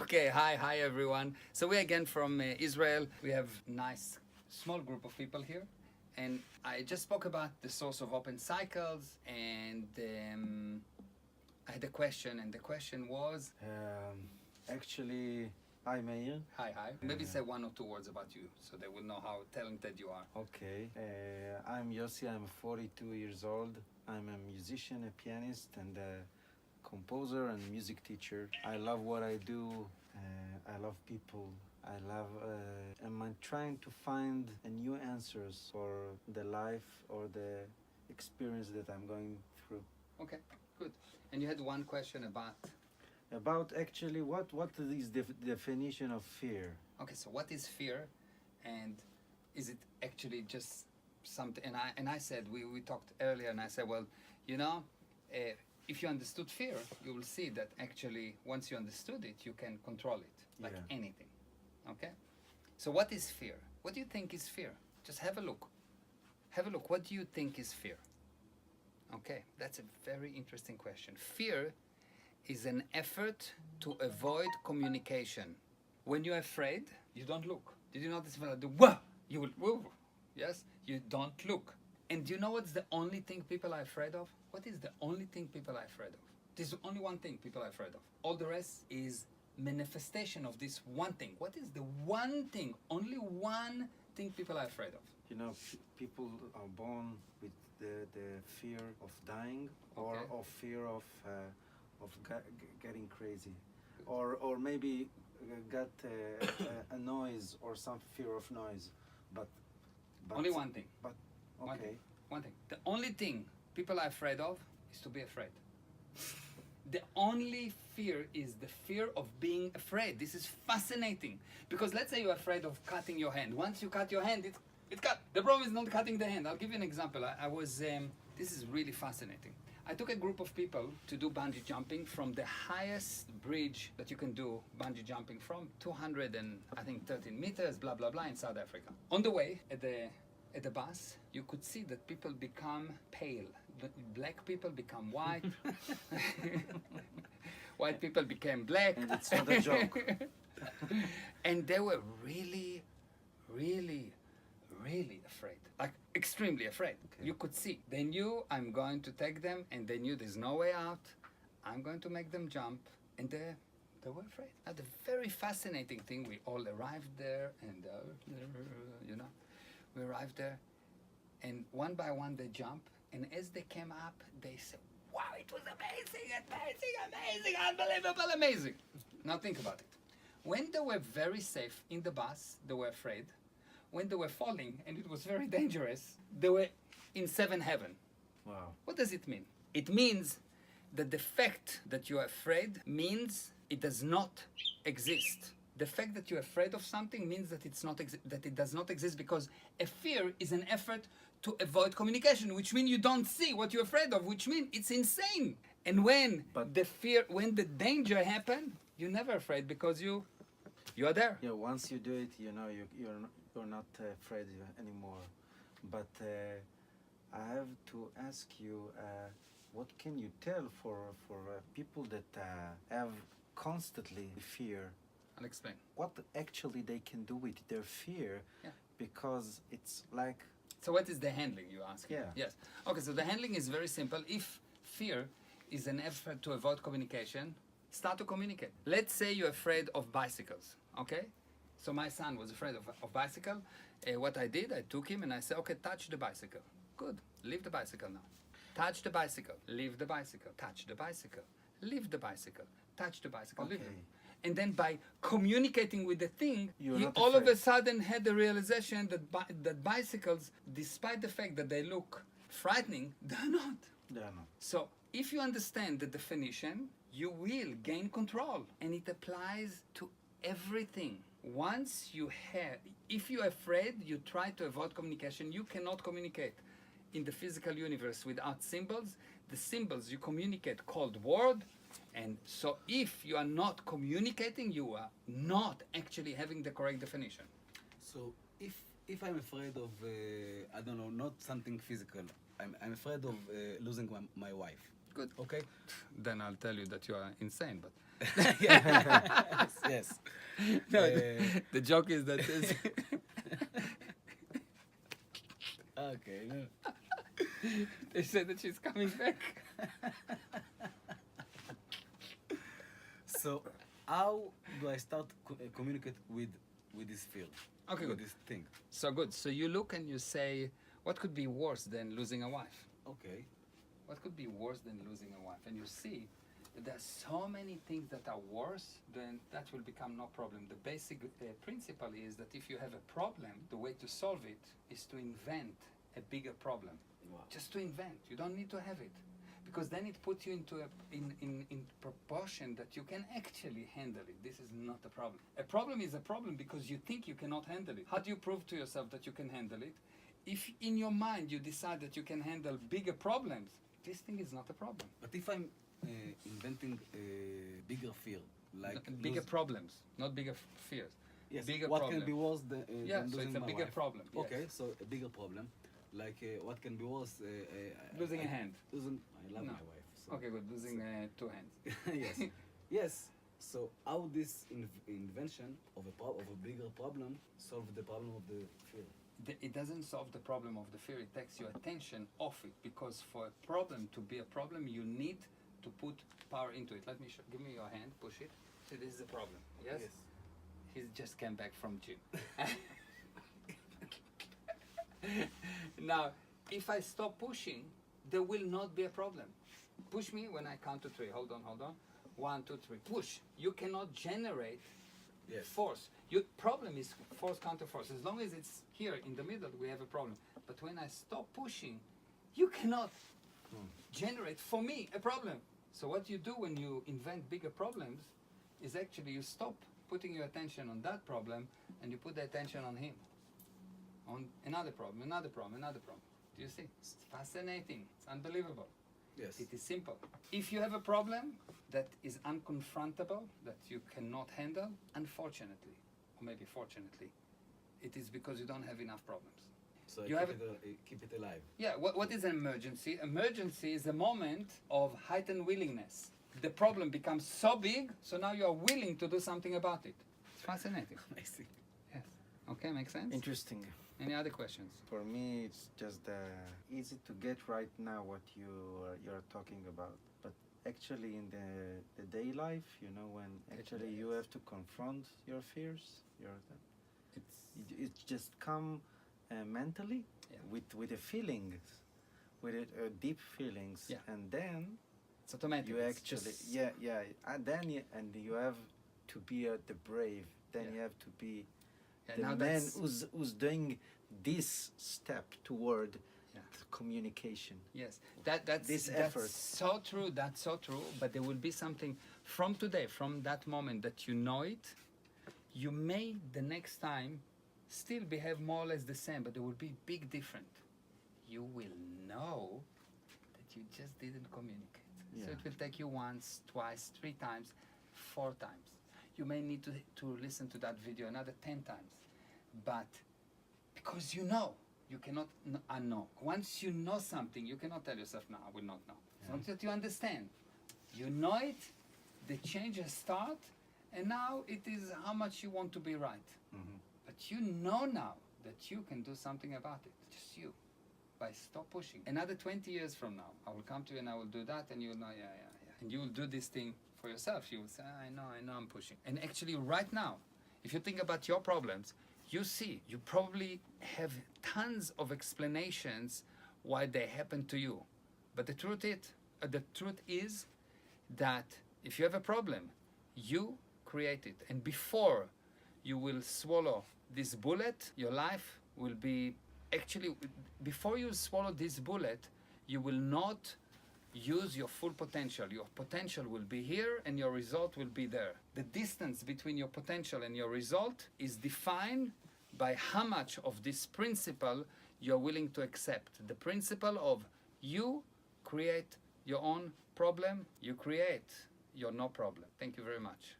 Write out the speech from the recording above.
Okay, hi everyone. So we're again from Israel. We have nice small group of people here, and I just spoke about the source of open cycles, and I had a question, and the question was, Actually, hi Meir. hi. Maybe say one or two words about you, so they will know how talented you are. Okay, I'm Yossi. I'm 42 years old. I'm a musician, a pianist, and a composer and music teacher. I love what I do. I love people. And I'm trying to find a new answers for the life or the experience that I'm going through. Okay, good. And you had one question About actually what is the definition of fear? okay, so what is fear, and is it actually just something? And I said we talked earlier, and I said, well, you know, if you understood fear, you will see that actually once you understood it, you can control it like Yeah. anything. Okay, so what is fear? What do you think is fear? Just have a look. Have a look. What do you think is fear? Okay, that's a very interesting question. Fear is an effort to avoid communication. When you're afraid, you don't look. Did you notice when I do wah? You will woo. Yes, you don't look. And do you know what's the only thing people are afraid of? What is the only thing people are afraid of? There's only one thing people are afraid of. All the rest is manifestation of this one thing. What is the one thing? Only one thing people are afraid of. You know, people are born with the fear of dying or Okay. of fear of getting crazy, or maybe got a noise or some fear of noise, but Only one thing. But One okay, thing. One thing. The only thing people are afraid of is to be afraid. The only fear is the fear of being afraid. This is fascinating. Because let's say you're afraid of cutting your hand. Once you cut your hand, it's cut. The problem is not cutting the hand. I'll give you an example. I was, this is really fascinating. I took a group of people to do bungee jumping from the highest bridge that you can do bungee jumping from, 200 and I think 13 meters, blah, blah, blah, in South Africa. On the way, at the bus, you could see that people become pale. Black people become white. White people became black. and it's not a joke. And they were really, really, really afraid. Like extremely afraid. Okay. You could see. They knew I'm going to take them, and they knew there's no way out. I'm going to make them jump. And they were afraid. Now, the very fascinating thing, we all arrived there, and you know, we arrived there, and one by one they jump, and as they came up, they said, wow, it was amazing, unbelievable, amazing. Now think about it. When they were very safe in the bus, they were afraid. When they were falling, and it was very dangerous, they were in seventh heaven. Wow. What does it mean? It means that the fact that you are afraid means it does not exist. The fact that you're afraid of something means that that it does not exist, because a fear is an effort to avoid communication, which means you don't see what you're afraid of, which means it's insane. And when when the danger happens, you're never afraid because you are there. Yeah, once you do it, you know you're not afraid anymore. But I have to ask you, what can you tell for people that have constantly fear? I'll explain. What actually they can do with their fear? Yeah. Because it's like, So what is the handling, you ask? Yeah. Yes. Okay, so the handling is very simple. If fear is an effort to avoid communication, start to communicate. Let's say you're afraid of bicycles, okay? So my son was afraid of bicycle. What I did, I took him and I said, okay, touch the bicycle. Good, leave the bicycle now. Touch the bicycle, leave the bicycle, touch the bicycle, leave the bicycle, touch the bicycle, leave Okay. it. And then by communicating with the thing, You're he not all of a afraid. sudden had the realization that bicycles, despite the fact that they look frightening, they're not. yeah, no. So if you understand the definition, you will gain control. And it applies to everything. Once you have, if you're afraid, you try to avoid communication, you cannot communicate in the physical universe without symbols. The symbols you communicate called word. And so if you are not communicating, you are not actually having the correct definition. So if I'm afraid of I don't know, not something physical, I'm afraid of losing my wife. Good. Okay. Then I'll tell you that you are insane, but Yes. No, Uh, the joke is that this, Okay. No. they said that she's coming back. So, how do I start communicate with this field? Okay, with good. this thing. So good. So you look and you say, what could be worse than losing a wife? Okay. What could be worse than losing a wife? And you see that there are so many things that are worse, then that will become no problem. The basic principle is that if you have a problem, the way to solve it is to invent a bigger problem. Wow. Just to invent. You don't need to have it. Because then it puts you into in proportion that you can actually handle it. This is not a problem. A problem is a problem because you think you cannot handle it. How do you prove to yourself that you can handle it? If in your mind you decide that you can handle bigger problems, this thing is not a problem. But if I'm inventing a bigger field, like Bigger problems, not bigger fears. yes, bigger what problem. can be worse than, Yeah, than so losing it's a my bigger wife? problem. Yes. Okay, so a bigger problem, like what can be worse? Losing a hand. Losing, I love No. my wife. So. Okay, good. Losing two hands. Yes, yes. So how this invention of a bigger problem solve the problem of the field? It doesn't solve the problem of the fear. It takes your attention off it because for a problem to be a problem, you need to put power into it. Let me show. Give me your hand. Push it. See, this is the problem. Yes. He just came back from gym. Now, if I stop pushing, there will not be a problem. Push me when I count to three. Hold on, hold on. 1, 2, 3. Push. You cannot generate Yes. force. Your problem is force counter force. As long as it's here in the middle, we have a problem. But when I stop pushing, you cannot generate for me a problem. So what you do when you invent bigger problems is actually you stop putting your attention on that problem and you put the attention on him. On another problem, another problem, another problem. Do you see? It's fascinating. It's unbelievable. Yes. It is simple. If you have a problem that is unconfrontable, that you cannot handle, unfortunately, or maybe fortunately, it is because you don't have enough problems. So I You keep, have keep it alive. Yeah, what is an emergency? Emergency is a moment of heightened willingness. The problem becomes so big, so now you are willing to do something about it. It's fascinating. I see. Yes. Okay, makes sense? Interesting. Any other questions? For me, it's just easy to get right now what you're talking about. But actually, in the day life, you know, when actually you have to confront your fears, it just come mentally Yeah. with the feelings, with deep feelings, Yeah. and then It's automatic. you It's actually just- and then you have to be the brave. Then Yeah. you have to be Yeah, the now man that's- who's doing this step toward Yeah. communication. Yes, that's This that's effort. so true. That's so true. But there will be something from today, from that moment that you know it. You may the next time still behave more or less the same, but there will be big different. You will know that you just didn't communicate. So Yeah. it will take you once, twice, 3 times, 4 times. You may need to listen to that video another 10 times, but because you know. You cannot unknow. Once you know something, you cannot tell yourself, no, I will not know. It's not that you understand. You know it, the changes start, and now it is how much you want to be right. But you know now that you can do something about it. Just you. By stop pushing. Another 20 years from now, I will come to you and I will do that, and you'll know, yeah. And you will do this thing for yourself. You will say, I know I'm pushing. And actually, right now, if you think about your problems, you see, you probably have tons of explanations why they happen to you. But the truth is that if you have a problem, you create it. And before you will swallow this bullet, your life will be actually, before you swallow this bullet, you will not use your full potential. Your potential will be here and your result will be there. The distance between your potential and your result is defined by how much of this principle you're willing to accept. The principle of you create your own problem, you create your no problem. Thank you very much.